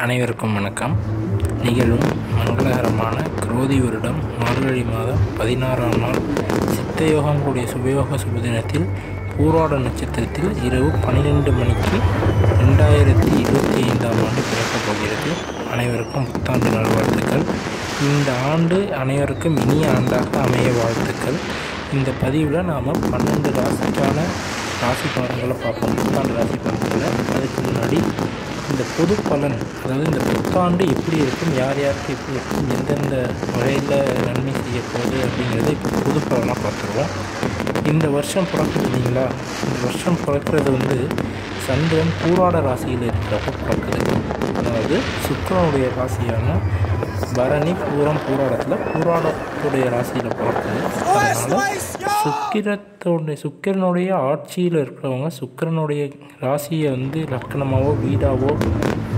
அனைவருக்கும் வணக்கம். நிகழும் மங்களகரமான குரோதி வருடம் மார்கழி மாதம் 16ஆம் நாள் சித்தயோகம் கூடிய சுபயோக சுபதினத்தில் பூராட நட்சத்திரத்தில் இரவு 12 மணிக்கு 2025ஆம் ஆண்டு பிறக்கப் போகிறது. அனைவருக்கும் புத்தாண்டு நல்வாழ்த்துக்கள். இந்த ஆண்டு அனைவருக்கும் இனிய ஆண்டாக அமைய வாழ்த்துக்கள். இந்த பதிவில் நாம் 12 ராசிக்கான ராசி பலன்களை பார்ப்போம். புத்தாண்டு ராசி பலன்களை. அதுக்கு முன்னாடி இந்த பொது பலன், அதாவது இந்த புத்தாண்டு எப்படி இருக்கும், யார் யாருக்கு எப்படி இருக்கும், எந்தெந்த வகையில் நன்மை செய்ய போகுது அப்படிங்கிறத இப்போ பொது பலனாக பார்த்துருவோம். இந்த வருஷம் பிறக்குது இல்லைங்களா? இந்த வருஷம் பிறக்கிறது சந்திரன் பூராட ராசியில் இருக்கிறப்ப பிறக்குது. அதாவது சுக்கிரனுடைய ராசியான பரணி பூரம் பூராடத்தில் பூராடத்துடைய ராசியில் பிறக்குது. அதனால் சுக்கிரனுடைய ஆட்சியில் இருக்கிறவங்க சுக்கிரனுடைய ராசியை லக்கணமாவோ வீடாவோ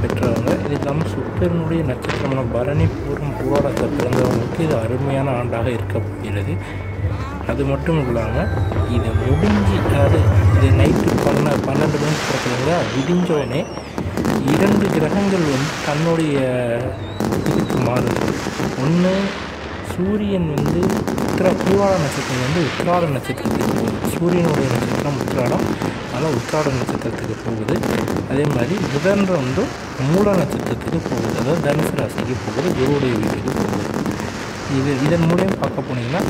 பெற்றவங்க. இது இல்லாமல் சுக்கிரனுடைய நட்சத்திரமான பரணி பூரம் பூராடத்தை பிறந்தவங்களுக்கு இது அருமையான ஆண்டாக இருக்க போகிறது. அது மட்டும் இல்லாமல் இது முடிஞ்சு, அதாவது இது நைட்டு 12 மணிக்கு பிறக்கிறவங்க விடிஞ்சோடனே 2 கிரகங்கள் தன்னுடைய இதுக்கு மாறுது. ஒன்று சூரியன் பூராட நட்சத்திரம் உத்திராட நட்சத்திரத்துக்கு போகுது. சூரியனுடைய நட்சத்திரம் உத்திராடம், அதனால் உத்திராட நட்சத்திரத்துக்கு போகுது. அதே மாதிரி புதன் மூல நட்சத்திரத்துக்கு போகுது, அதாவது தனுசு ராசிக்கு போகுது, குருவுடைய வீட்டுக்கு போகுது. இதன் மூலியம் பார்க்க போனீங்கன்னா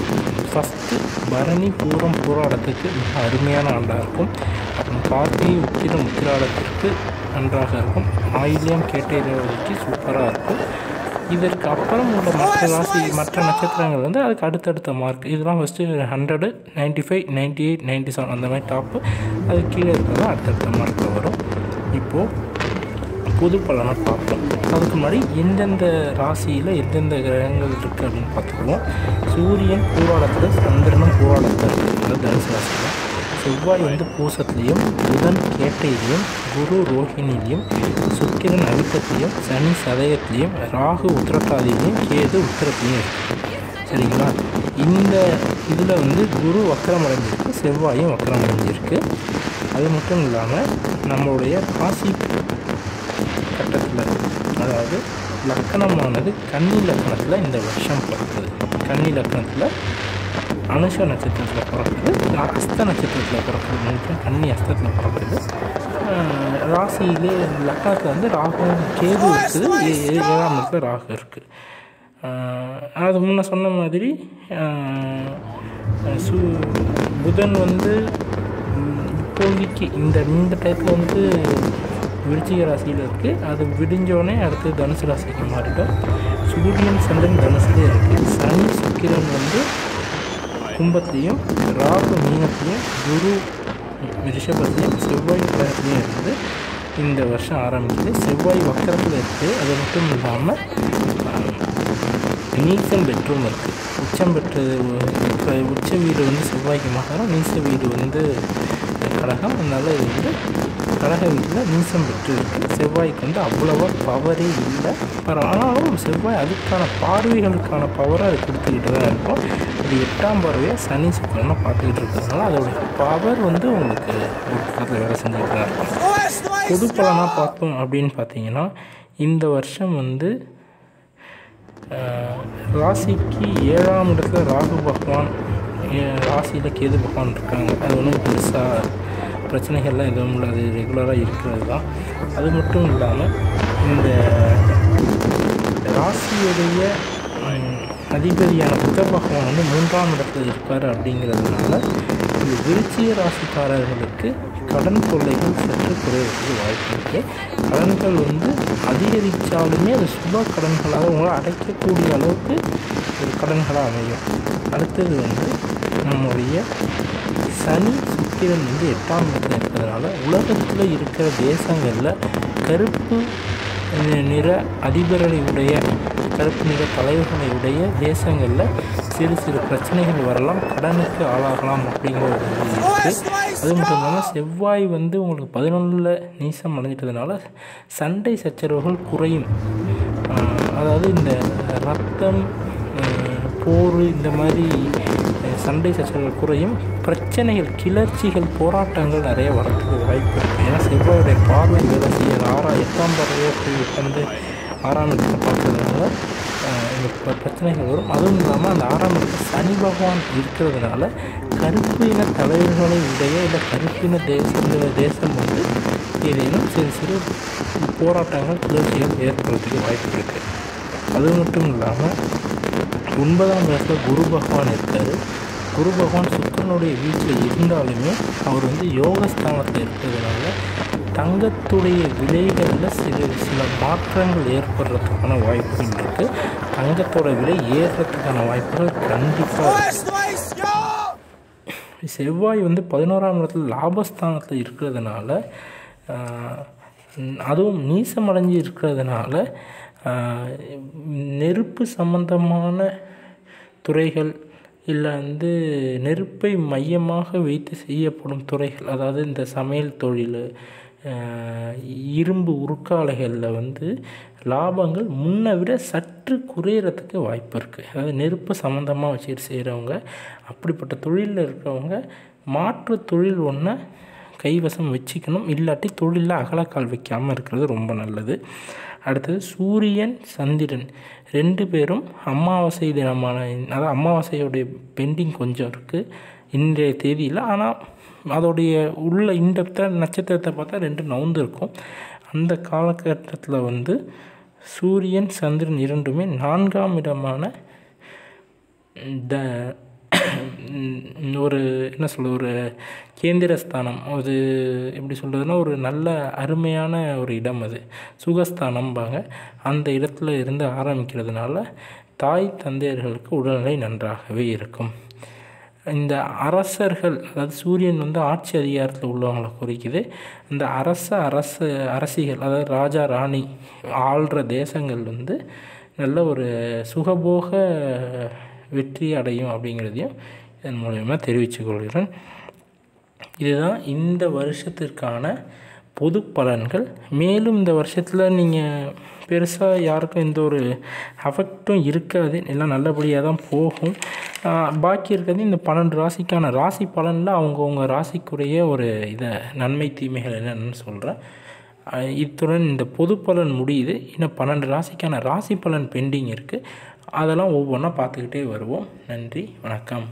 ஃபஸ்ட்டு பரணி பூரம் பூராடத்துக்கு மிக அருமையான ஆண்டாக இருக்கும். அப்புறம் கார்த்திகை உத்திரம் உத்திராடத்திற்கு நன்றாக இருக்கும். ஆயில்யம் கேட்ட ரேவதிக்கு சூப்பராக இருக்கும். இதற்கு அப்புறம் உள்ள மற்ற நட்சத்திரங்கள் அதுக்கு அடுத்தடுத்த மார்க். இதெல்லாம் ஃபஸ்ட்டு 100, 95, 98, 97 அந்த மாதிரி டாப்பு. அது கீழே இருக்கிறதா அடுத்தடுத்த மார்க்கில் வரும். இப்போது பொது பலனை பார்ப்போம். அதுக்கு முன்னாடி எந்தெந்த ராசியில் எந்தெந்த கிரகங்கள் இருக்குது அப்படின்னு பார்த்துக்குவோம். சூரியன் பூராடத்தில், சந்திரனும் பூராடத்தில் இருக்குது, அதாவது தனுசு ராசியில். செவ்வாய் பூசத்துலேயும், புதன் கேட்டையிலையும், குரு ரோஹிணிலையும், சுக்கிரன் அவிட்டத்திலையும், சனி சதயத்திலையும், ராகு உத்திரட்டாதிலையும், கேது உத்திரத்திலையும் இருக்குது. சரிங்களா? இந்த இதில் குரு வக்கரமடைஞ்சிருக்கு, செவ்வாயும் வக்கரமடைஞ்சிருக்கு. அது மட்டும் இல்லாமல் நம்மளுடைய ராசி கட்டத்தில், அதாவது லக்கணமானது கன்னி லக்கணத்தில் இந்த வருஷம் பிறக்குது. கன்னி லக்கணத்தில் அனுஷ நட்சத்திரத்தில் பிறக்குது, அஸ்த நட்சத்திரத்தில் பிறக்குது, கன்னி அஸ்தத்தில் பிறக்குது. ராசியிலே லக்கணத்தில் ராகு கேது இருக்குது, 7ஆம் இடத்துல ராகு இருக்குது. அது முன்ன சொன்ன மாதிரி புதன் இப்போதைக்கு இந்த டைப்பில் விருச்சிக ராசியில் இருக்குது. அது விடிஞ்சோடனே அடுத்து தனுசு ராசிக்கு மாறிடும். சூரியன் சந்திரன் தனுசுலேயே இருக்குது. சனி சுக்கிரன் கும்பத்தையும், ராகு மீனத்தையும், குரு ரிஷபத்தையும், செவ்வாய் கிரகத்தையும் இருக்குது. இந்த வருஷம் ஆரம்பிக்குது. செவ்வாய் வக்கரத்தில் இருக்குது. அது மட்டும் இல்லாமல் நீச்சம் பெற்றும் இருக்குது. உச்சம் பெற்றது உச்ச வீடு செவ்வாய்க்கு மகரம், நீச்ச வீடு கடகம். அதனால் இது கடக வீட்டில் நீச்சம் பெற்று இருக்குது. செவ்வாய்க்கு அவ்வளோவா பவரே இல்லை. ஆனாலும் செவ்வாய் அதுக்கான பார்வைகளுக்கான பவரை அது கொடுத்துக்கிட்டு தான் இருக்கும். அது 8ஆம் பார்வையாக சனி சுக்கிரனை பார்த்துக்கிட்டு இருக்கிறதுனால அதோடைய பவர் உங்களுக்கு ஒரு பக்கத்தில் வேலை செஞ்சுக்கிட்டு தான் இருக்கும். பொது பலனாக பார்த்தோம் அப்படின்னு பார்த்தீங்கன்னா, இந்த வருஷம் ராசிக்கு 7ஆம் இடத்துல ராகு பகவான், ராசியில் கேது பகவான் இருக்காங்க. அது ஒன்றும் பெருசாக பிரச்சனைகள்லாம் எதுவும் இல்லை, அது ரெகுலராக இருக்கிறது தான். அது மட்டும் இல்லாமல் இந்த ராசியுடைய அதிபதியான புத பகவான் 3ஆம் இடத்துல இருக்கார். அப்படிங்கிறதுனால இந்த விருச்சிக ராசிக்காரர்களுக்கு கடன் தொல்லைகள் சற்று குறைவதற்கு வாய்ப்பு இருக்குது. கடன்கள் அதிகரித்தாலுமே அது சுப கடன்களாக உங்களை அடைக்கக்கூடிய அளவுக்கு ஒரு கடன்களாக அமையும். அடுத்தது நம்முடைய சனி சுக்கிரன் 8ஆம் இடத்துல இருக்கிறதுனால உலகத்தில் இருக்கிற தேசங்களில் கருப்பு நிற அதிபர்களை உடைய, கருப்பு நிற தலைவர்களை உடைய தேசங்களில் சிறு சிறு பிரச்சனைகள் வரலாம், கடனுக்கு ஆளாகலாம் அப்படிங்கிற ஒரு இது இருக்குது. அது மட்டும் இல்லாமல் செவ்வாய் உங்களுக்கு 11 நீசம் அடைஞ்சிட்டதுனால சண்டை சச்சரவுகள் குறையும். அதாவது இந்த ரத்தம், போர், இந்த மாதிரி சண்டை சச்சரவுகள் குறையும். பிரச்சனைகள், கிளர்ச்சிகள், போராட்டங்கள் நிறைய வரத்துக்கு வாய்ப்பு இருக்குது. ஏன்னா செவ்வாயுடைய பார்வை வேலை செய்ய 8ஆம் பார்வை நிறைய போய் உட்காந்து 6ஆம் இடத்தை பார்க்கறதுனால இந்த பிரச்சனைகள் வரும். அதுவும் இல்லாமல் அந்த 6ஆம் இடத்துல சனி பகவான் இருக்கிறதுனால கருப்பு இன தலைவர்களை உடைய இல்லை கருப்பு இன தேசம் வந்து ஏதேனும் சிறு சிறு போராட்டங்கள் கிளர்ச்சிகள் ஏற்படுறதுக்கு வாய்ப்பு இருக்குது. அது மட்டும் இல்லாமல் 9ஆம் இடத்துல குரு பகவான் இருக்கார். குரு பகவான் சுக்கிரனுடைய வீட்டில் இருந்தாலுமே அவர் வந்து யோகஸ்தானத்தில் இருக்கிறதுனால தங்கத்துடைய விலைகளில் சில மாற்றங்கள் ஏற்படுறதுக்கான வாய்ப்புகள் இருக்குது. தங்கத்தோட விலை ஏறுறதுக்கான வாய்ப்புகள் கண்டிப்பாக இருக்குது. செவ்வாய் வந்து 11ஆம் இடத்துல லாபஸ்தானத்தில் இருக்கிறதுனால அதுவும் நீசமடைஞ்சு இருக்கிறதுனால நெருப்பு சம்பந்தமான துறைகள் இல்லை வந்து நெருப்பை மையமாக வைத்து செய்யப்படும் துறைகள், அதாவது இந்த சமையல் தொழில், இரும்பு உருக்காலைகளில் வந்து லாபங்கள் முன்னை விட சற்று குறையிறதுக்கு வாய்ப்பு இருக்குது. அதாவது நெருப்பு சம்மந்தமாக வச்சுட்டு செய்கிறவங்க, அப்படிப்பட்ட தொழிலில் இருக்கிறவங்க மாற்று தொழில் ஒன்றை கைவசம் வச்சுக்கணும். இல்லாட்டி தொழிலில் அகலக்கால் வைக்காமல் இருக்கிறது ரொம்ப நல்லது. அடுத்தது சூரியன் சந்திரன் 2 பேரும் அமாவாசை தினமான, அதாவது அமாவாசையோடைய பெண்டிங் கொஞ்சம் இருக்குது இன்றைய தேதியில். ஆனால் அதோடைய உள்ள இன்டெப்த்தாக நட்சத்திரத்தை பார்த்தா 2 நவுந்து இருக்கும். அந்த காலகட்டத்தில் வந்து சூரியன் சந்திரன் 2மே 4ஆம் இடமான ஒரு என்ன சொல்கிறது, ஒரு கேந்திரஸ்தானம், அது எப்படி சொல்கிறதுனா ஒரு நல்ல அருமையான ஒரு இடம், அது சுகஸ்தானம்பாங்க. அந்த இடத்துல இருந்து ஆரம்பிக்கிறதுனால தாய் தந்தையர்களுக்கு உடல்நிலை நன்றாகவே இருக்கும். இந்த அரசர்கள், அதாவது சூரியன் வந்து ஆட்சி அதிகாரத்தில் உள்ளவங்களை குறிக்குது. இந்த அரசிகள், அதாவது ராஜா ராணி ஆள்ற தேசங்கள் வந்து நல்ல ஒரு சுகபோக வெற்றி அடையும் அப்படிங்கிறதையும் இதன் மூலமாக தெரிவித்துக் கொள்கிறேன். இதுதான் இந்த வருஷத்திற்கான பொது பலன்கள். மேலும் இந்த வருஷத்தில் நீங்கள் பெருசாக யாருக்கும் எந்த ஒரு அஃபெக்டும் இருக்காது, எல்லாம் நல்லபடியாக தான் போகும். பாக்கி இருக்கிறது இந்த 12 ராசிக்கான ராசி பலனில் அவங்கவுங்க ராசிக்குரிய ஒரு இதை நன்மை தீமைகள் என்னென்னு சொல்கிறேன். இத்துடன் இந்த பொது பலன் முடியுது. இன்னும் 12 ராசிக்கான ராசி பலன் பெண்டிங் இருக்குது. அதெல்லாம் ஒவ்வொன்றா பார்த்துக்கிட்டே வருவோம். நன்றி, வணக்கம்.